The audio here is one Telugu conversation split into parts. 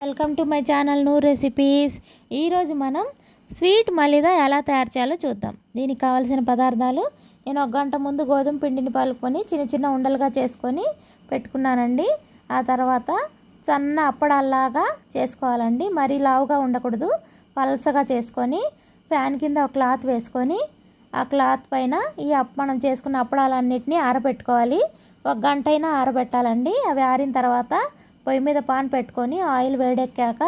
వెల్కమ్ టు మై ఛానల్ నూ రెసిపీస్. ఈరోజు మనం స్వీట్ మలిదా ఎలా తయారు చేయాలో చూద్దాం. దీనికి కావాల్సిన పదార్థాలు నేను 1 గంట ముందు గోధుమ పిండిని పలుకొని చిన్న చిన్న ఉండలుగా చేసుకొని పెట్టుకున్నానండి. ఆ తర్వాత సన్న అప్పడాల్లాగా చేసుకోవాలండి. మరీ లావుగా ఉండకూడదు, పల్సగా చేసుకొని ఫ్యాన్ కింద ఒక క్లాత్ వేసుకొని ఆ క్లాత్ పైన మనం చేసుకున్న అప్పడాలన్నిటినీ ఆరబెట్టుకోవాలి. 1 గంట అయినా ఆరబెట్టాలండి. అవి ఆరిన తర్వాత పొయ్యి మీద పాన్ పెట్టుకొని ఆయిల్ వేడెక్కాక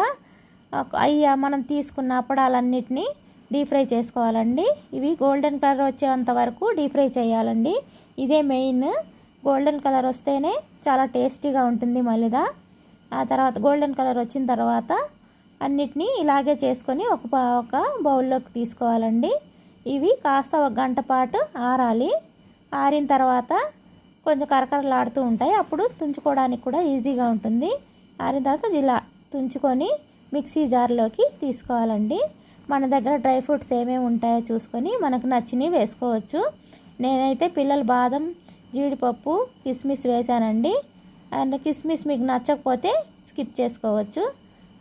మనం తీసుకున్న అప్పడాలన్నిటినీ డీప్ ఫ్రై చేసుకోవాలండి. ఇవి గోల్డెన్ కలర్ వచ్చేంత వరకు డీప్ ఫ్రై చేయాలండి. ఇదే మెయిన్. గోల్డెన్ కలర్ వస్తేనే చాలా టేస్టీగా ఉంటుంది మలిదా. ఆ తర్వాత గోల్డెన్ కలర్ వచ్చిన తర్వాత అన్నిటినీ ఇలాగే చేసుకొని ఒక బౌల్లోకి తీసుకోవాలండి. ఇవి కాస్త 1 గంట పాటు ఆరాలి. ఆరిన తర్వాత కొంచెం కరకరలాడుతూ ఉంటాయి, అప్పుడు తుంచుకోవడానికి కూడా ఈజీగా ఉంటుంది. ఆరిన తర్వాత ఇలా తుంచుకొని మిక్సీ జార్లోకి తీసుకోవాలండి. మన దగ్గర డ్రై ఫ్రూట్స్ ఏమేమి ఉంటాయో చూసుకొని మనకు నచ్చినవి వేసుకోవచ్చు. నేనైతే పిల్లలు బాదం, జీడిపప్పు, కిస్మిస్ వేసానండి. అండ్ కిస్మిస్ మీకు నచ్చకపోతే స్కిప్ చేసుకోవచ్చు.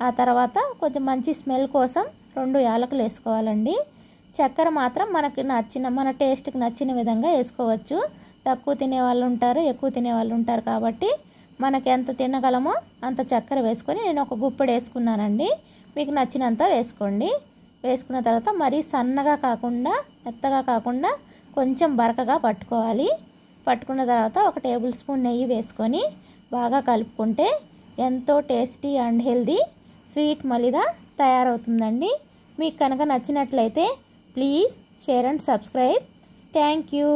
ఆ తర్వాత కొంచెం మంచి స్మెల్ కోసం 2 యాలకులు వేసుకోవాలండి. చక్కెర మాత్రం మన టేస్ట్కి నచ్చిన విధంగా వేసుకోవచ్చు. తక్కువ తినేవాళ్ళు ఉంటారు, ఎక్కువ తినేవాళ్ళు ఉంటారు, కాబట్టి మనకి ఎంత తినగలమో అంత చక్కెర వేసుకొని నేను ఒక గుప్పెడు వేసుకున్నానండి. మీకు నచ్చినంత వేసుకోండి. వేసుకున్న తర్వాత మరీ సన్నగా కాకుండా మెత్తగా కాకుండా కొంచెం బరకగా పట్టుకోవాలి. పట్టుకున్న తర్వాత 1 టేబుల్ స్పూన్ నెయ్యి వేసుకొని బాగా కలుపుకుంటే ఎంతో tasty and healthy sweet malida తయారవుతుందండి. మీకు కనుక నచ్చినట్లయితే please share and subscribe. Thank you.